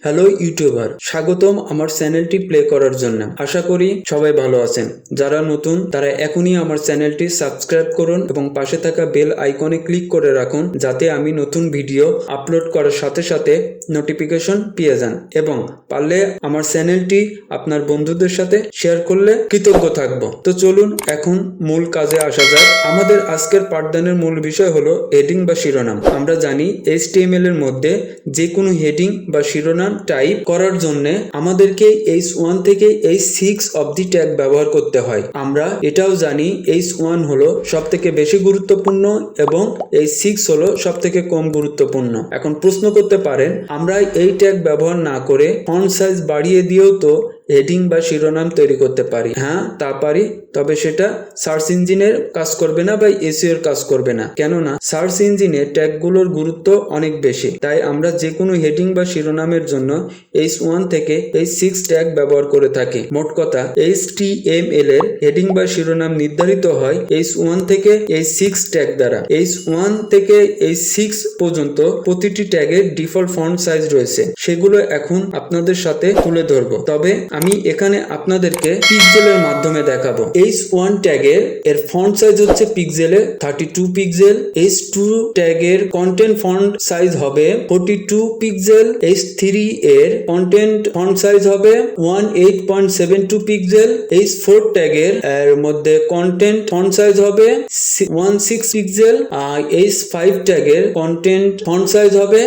Hello YouTuber, স্বাগতম আমার চ্যানেলটি প্লে করার জন্য। আশা করি সবাই ভালো আছেন। যারা নতুন তারা এখনই আমার চ্যানেলটি সাবস্ক্রাইব করুন এবং পাশে থাকা বেল আইকনে ক্লিক করে রাখুন, যাতে আমি নতুন ভিডিও আপলোড করার সাথে সাথে নোটিফিকেশন পেয়ে যান, এবং পারলে আমার চ্যানেলটি আপনার বন্ধুদের সাথে শেয়ার করলে কৃতজ্ঞ থাকব। তো চলুন এখন মূল কাজে আসা যাক। আমাদের আজকের পাঠদানের মূল বিষয় হলো হেডিং বা শিরোনাম। আমরা জানি HTML এর মধ্যে যে কোনো হেডিং বা শিরোনাম টাইপ করার জন্য আমাদেরকে H1 থেকে H6 অবধি ট্যাগ ব্যবহার করতে হয়। আমরা এটাও জানি H1 হলো সবথেকে বেশি গুরুত্বপূর্ণ এবং H6 হলো সবথেকে কম গুরুত্বপূর্ণ। এখন প্রশ্ন করতে পারেন, আমরা এই ট্যাগ ব্যবহার না করে ফন্ট সাইজ বাড়িয়ে দিয়েও তো হেডিং বা শিরোনাম তৈরি করতে পারি। হ্যাঁ, তা পারি, তবে সেটা সার্চ ইঞ্জিনের কাজ করবে না বা SEO এর কাজ করবে না। কেননা সার্চ ইঞ্জিনে ট্যাগগুলোর গুরুত্ব অনেক বেশি। তাই আমরা যে কোনো হেডিং বা শিরোনামের জন্য H1 থেকে H6 ট্যাগ ব্যবহার করে থাকি। মোট কথা, HTML এর হেডিং বা শিরোনাম নির্ধারিত হয় H1 থেকে H6 ট্যাগ দ্বারা। H1 থেকে H6 পর্যন্ত প্রতিটি ট্যাগের ডিফল্ট ফন্ট সাইজ রয়েছে, সেগুলো এখন আপনাদের সাথে তুলে ধরবো। তবে আমি এখানে আপনাদেরকে পিক্সেলের মাধ্যমে দেখাবো। H1 ট্যাগের ফন্ট সাইজ হচ্ছে পিক্সেলে 32 পিক্সেল। H2 ট্যাগের কন্টেন্ট ফন্ট সাইজ হবে 42 পিক্সেল। H3 এর কন্টেন্ট ফন্ট সাইজ হবে 18.72 পিক্সেল। H4 ট্যাগের মধ্যে কন্টেন্ট ফন্ট সাইজ হবে 16 পিক্সেল। H5 ট্যাগের কন্টেন্ট ফন্ট সাইজ হবে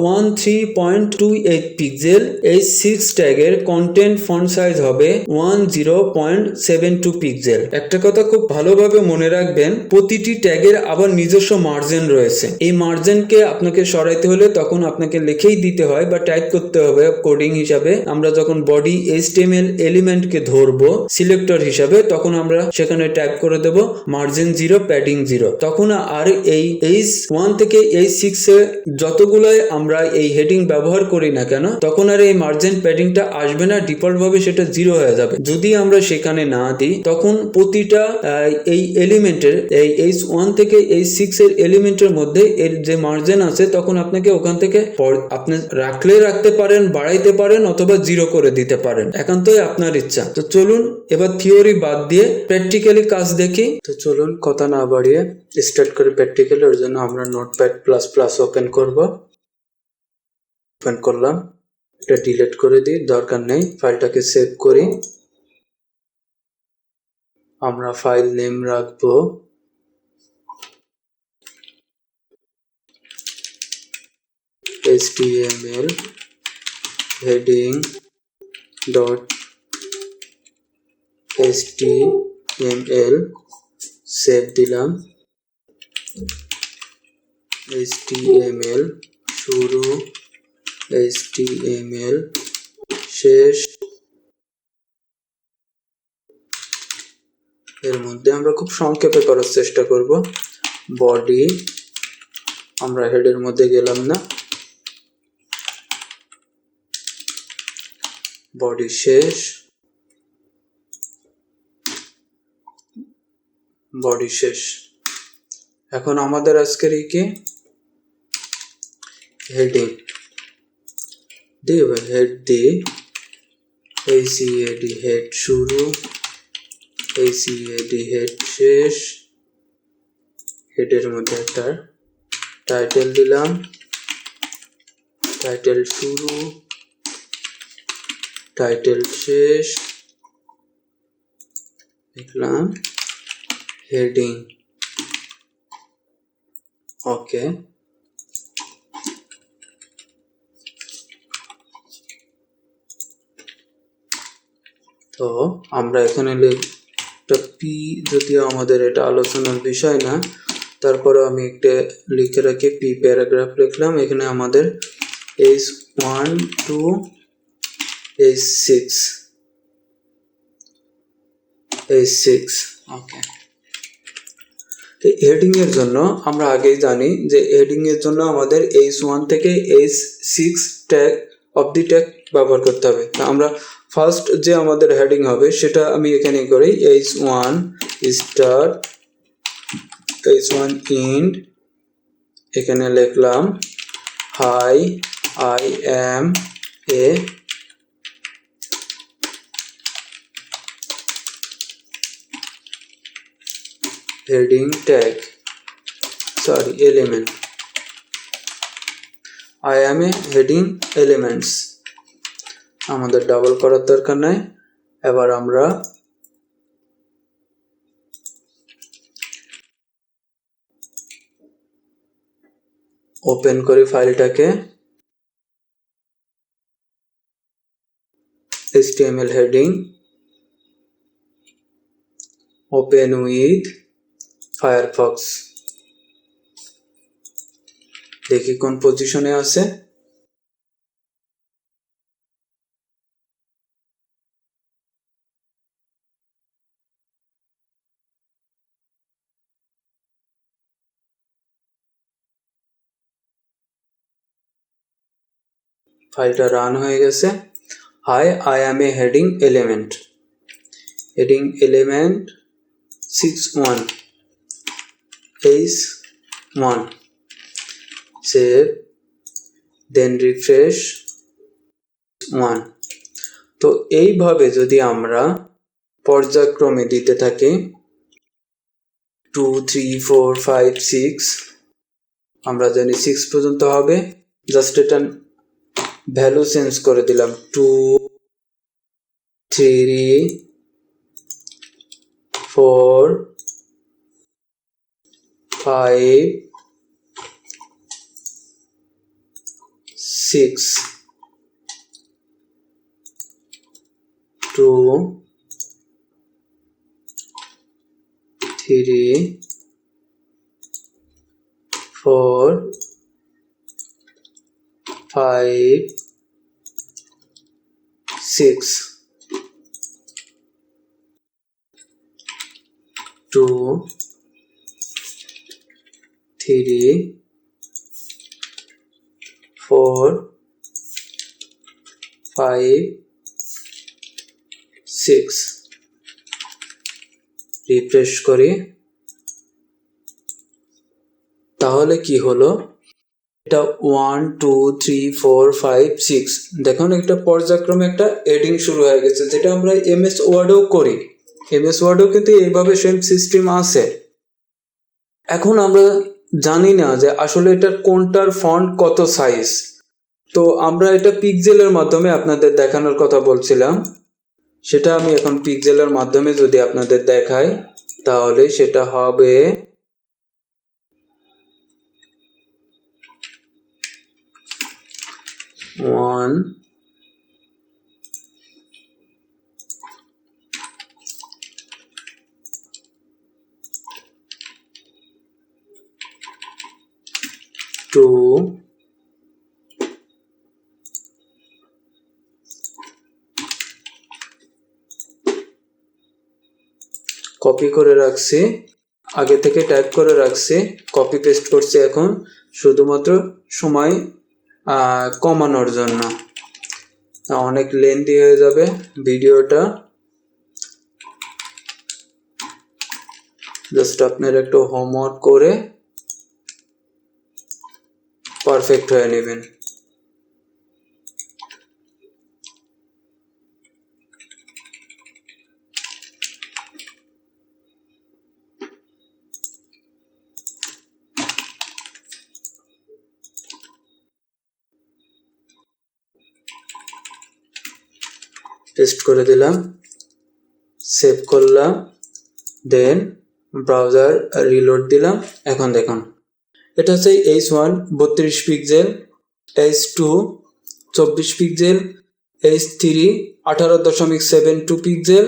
13.28 পিক্সেল। H6 ট্যাগের কন্টেন্ট ফন্ট সাইজ হবে 10.72 পিক্সেল। একটা কথা খুব ভালোভাবে মনে রাখবেন, প্রতিটি ট্যাগের আবার নিজস্ব মার্জিন রয়েছে। এই মার্জিনকে আপনাকে সরাইতে হলে তখন আপনাকে লিখেই দিতে হয় বা টাইপ করতে হবে কোডিং হিসাবে। আমরা যখন বডি HTML এলিমেন্টকে ধরবো সিলেক্টর হিসাবে, তখন আমরা সেখানে টাইপ করে দেব মার্জিন 0 প্যাডিং 0। তখন আর এই H1 থেকে H6 এ যতগুলোই আমরা এই হেডিং ব্যবহার করি না কেন, তখন আর এই মার্জিন প্যাডিংটা আসবে না, ডিফল্ট ভাবে সেটা 0 হয়ে যাবে। যদি আমরা সেখানে না দিই, তখন প্রতিটা এই এলিমেন্টের এই H1 থেকে H6 এর এলিমেন্টের মধ্যে এর যে মার্জিন আছে, তখন আপনাকে ওখান থেকে আপনি রাখলে রাখতে পারেন, বাড়াইতে পারেন, অথবা 0 করে দিতে পারেন, একান্তই আপনার ইচ্ছা। তো চলুন এবার থিওরি বাদ দিয়ে প্র্যাকটিক্যালি কাজ দেখি। তো চলুন কথা না বাড়িয়ে স্টার্ট করি প্র্যাকটিক্যালি। ওর জন্য আমরা নোটপ্যাড প্লাস প্লাস ওপেন করব। ওপেন করলাম, এটা ডিলিট করে দিই, দরকার নেই। ফাইলটাকে সেভ করি। আমরা ফাইল নেম রাখবো HTML heading dot HTML, save দিলাম। HTML শুরু, HTML শেষ। এর মধ্যে আমরা খুব সংক্ষেপে করার চেষ্টা করব। বডি, আমরা হেডের মধ্যে গেলাম না, বডি শেষ, বডি শেষ। এখন আমাদের আজকের কি হেডিং দিয়ে হেড দিয়ে HCAD হেড শুরু, HCAD হেড শেষ। হেডের মধ্যে একটা টাইটেল দিলাম, টাইটেল শুরু, টাইটেল শেষ, লিখলাম হেডিং। ওকে, তো আমরা এখানে একটা পি, যদিও আমাদের এটা আলোচনার বিষয় না, তারপরে আমি একটা লিখে রাখি, পি প্যারাগ্রাফ লিখলাম। এখানে আমাদের H1 to H6 okay. Heading এর জন্য আমরা আগেই জানি যে হেডিং এর জন্য আমাদের H1 থেকে H6 ট্যাগ অবধি ট্যাগ ব্যবহার করতে হবে। আমরা ফার্স্ট যে আমাদের হেডিং হবে সেটা আমি এখানে করি H1 স্টার্ট, H1 এন্ড। এখানে লিখলাম hi, I am a heading tag element. I am a heading elements. আমাদের ডাবল করার দরকার নাই। এবার আমরা ওপেন করি ফাইলটাকে। HTML heading open with Firefox, দেখি কোন পজিশনে আছে। ফাইলটা রান হয়ে গেছে। Hi, I am a heading element 61 is 1, save, then refresh 1। তো এইভাবে যদি আমরা পর্যায়ক্রমে দিতে থাকি 2 3 4 5 6, আমরা জানি 6 পর্যন্ত হবে, জাস্ট এটা ভ্যালু চেঞ্জ করে দিলাম 2 3 4 5 6 2 3 4 5 6 2 3 4 5 6 রিফ্রেশ করি। তাহলে কি হলো, এটা 1 2 3 4 5 6, দেখুন একটা পর্যায়ক্রমে একটা এডিং শুরু হয়ে গেছে, যেটা আমরা এমএস ওয়ার্ডেও করি। এমএস ওয়ার্ডেও কিন্তু এইভাবে সেম সিস্টেম আছে। এখন আমরা জানি না যে আসলে এটার কোনটার ফন্ট কত সাইজ, তো আমরা এটা পিক্সেলের মাধ্যমে আপনাদের দেখানোর কথা বলছিলাম। সেটা আমি এখন পিক্সেলের মাধ্যমে যদি আপনাদের দেখাই, তাহলে সেটা হবে 1 2 কপি করে রাখছি, আগে থেকে টাইপ করে রাখছি, কপি পেস্ট করছি এখন শুধুমাত্র সময় কমানোর জন্য। অনেক লেন্থি হয়ে যাবে ভিডিওটা, জাস্ট আপনারা একটু হোমওয়ার্ক করে পারফেক্ট হয়ে নেবেন। পেস্ট করে দিলাম, সেভ করলাম, দেন ব্রাউজার রিলোড দিলাম। এখন দেখুন এটা হচ্ছে H1 32 pixel, H2 24 pixel, H3 18.72 pixel,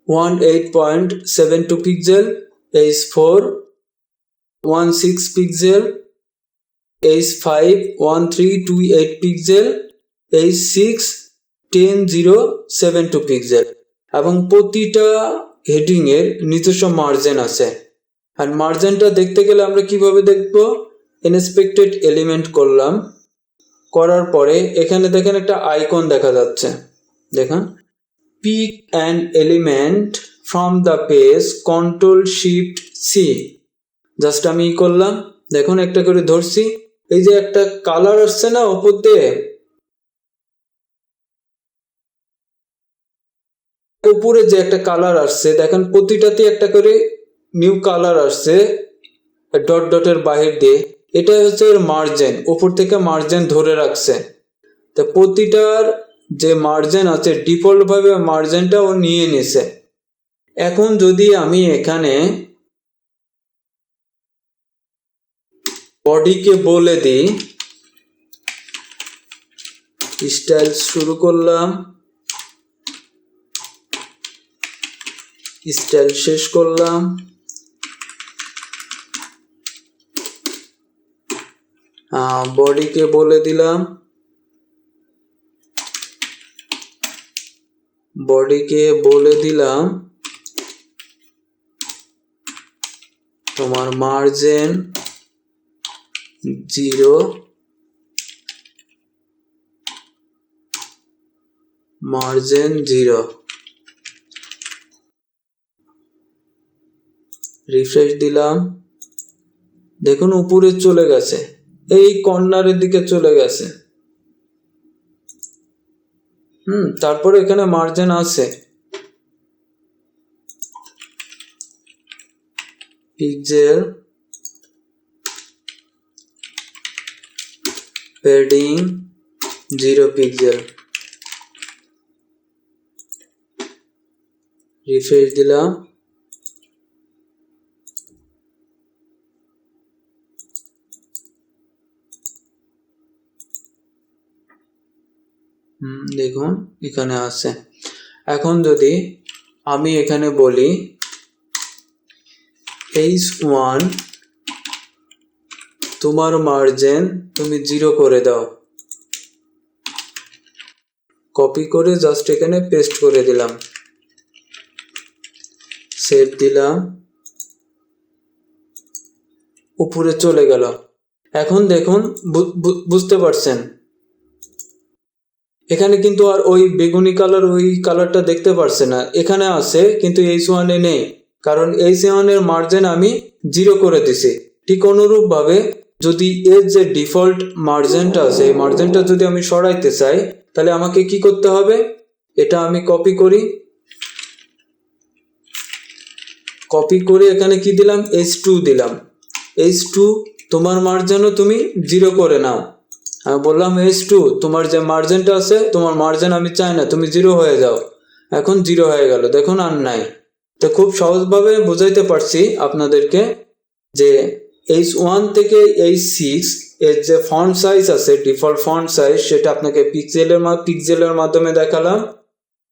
18.72 pixel, H4 16 pixel, H5 1328 pixel, H6 10.072 pixel, এবং প্রতিটা হেডিং এর নিজস্ব মার্জিন আছে। আর মার্জিনটা দেখতে গেলে আমরা কিভাবে দেখব, ইন্সপেক্টেড এলিমেন্ট করলাম, করার পরে এখানে দেখেন একটা আইকন দেখা যাচ্ছে, দেখুন pick an element from the page, control shift C, just আমি করলাম, দেখুন একটা করে ধরছি, এই যে একটা কালার আসছে না উপর দিয়ে, উপরে যে একটা কালার আসছে দেখেন, প্রতিটাতে একটা করে নিউ কালার আসছে ডট ডটের বাহির দিয়ে, এটা হচ্ছে এর মার্জিন, উপর থেকে মার্জিন ধরে রাখছে। তো প্রতিটার যে মার্জিন আছে ডিফল্ট ভাবে মার্জিনটা ও নিয়ে নিছে। এখন যদি আমি এখানে বডিকে বলে দিই স্টাইল, শুরু করলাম, স্টাইল শেষ করলাম, বডিকে বলে দিলাম, তোমার মার্জিন 0, মার্জিন 0, রিফ্রেশ দিলাম, দেখুন উপরে চলে গেছে, এই কর্নারের দিকে চলে গেছে। তারপরে এখানে মার্জিন আছে, পিক্সেল, প্যাডিং 0 পিক্সেল, রিফ্রেশ দিলাম, দেখুন এখানে আছে। এখন যদি আমি এখানে বলি H1 তোমার মার্জিন তুমি 0 করে দাও, কপি করে জাস্ট এখানে পেস্ট করে দিলাম, সেভ দিলাম, উপরে চলে গেল। এখন দেখুন বুঝতে পারছেন এখানে কিন্তু আর ওই বেগুনি কালার, ওই কালারটা দেখতে পারছে না, এখানে আছে কিন্তু H1 এ নেই, কারণ H1 এর মার্জিন আমি 0 করে দিছি। ঠিক অনুরূপ ভাবে যদি এর যে ডিফল্ট মার্জিনটা আছে, এই মার্জিনটা যদি আমি সরাইতে চাই তাহলে আমাকে কি করতে হবে, এটা আমি কপি করি, কপি করে এখানে কি দিলাম, H2 দিলাম, H2 তোমার মার্জিনও তুমি 0 করে নাও। আমি বললাম H2 তোমার যে মার্জিনটা আছে, তোমার মার্জিন আমি চাই না, তুমি 0 হয়ে যাও। এখন 0 হয়ে গেল, দেখুন আর নাই। তো খুব সহজভাবে বোঝাইতে পারছি আপনাদেরকে যে H1 থেকে H6 এর যে ফন্ট সাইজ আছে, ডিফল্ট ফন্ট সাইজ, সেটা আপনাকে পিক্সেলের মাধ্যমে দেখালাম,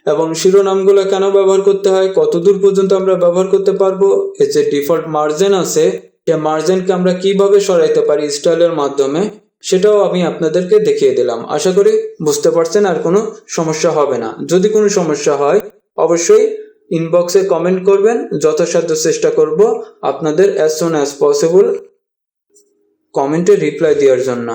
এবং শিরোনামগুলো কেন ব্যবহার করতে হয়, কতদূর পর্যন্ত আমরা ব্যবহার করতে পারবো, এর যে ডিফল্ট মার্জিন আছে সে মার্জিনকে আমরা কিভাবে সরাইতে পারি স্টাইলের মাধ্যমে, সেটাও আমি আপনাদেরকে দেখিয়ে দিলাম। আশা করি বুঝতে পারছেন, আর কোনো সমস্যা হবে না। যদি কোনো সমস্যা হয় অবশ্যই ইনবক্সে কমেন্ট করবেন, যথাসাধ্য চেষ্টা করব আপনাদের as soon as possible কমেন্টে রিপ্লাই দেওয়ার জন্য।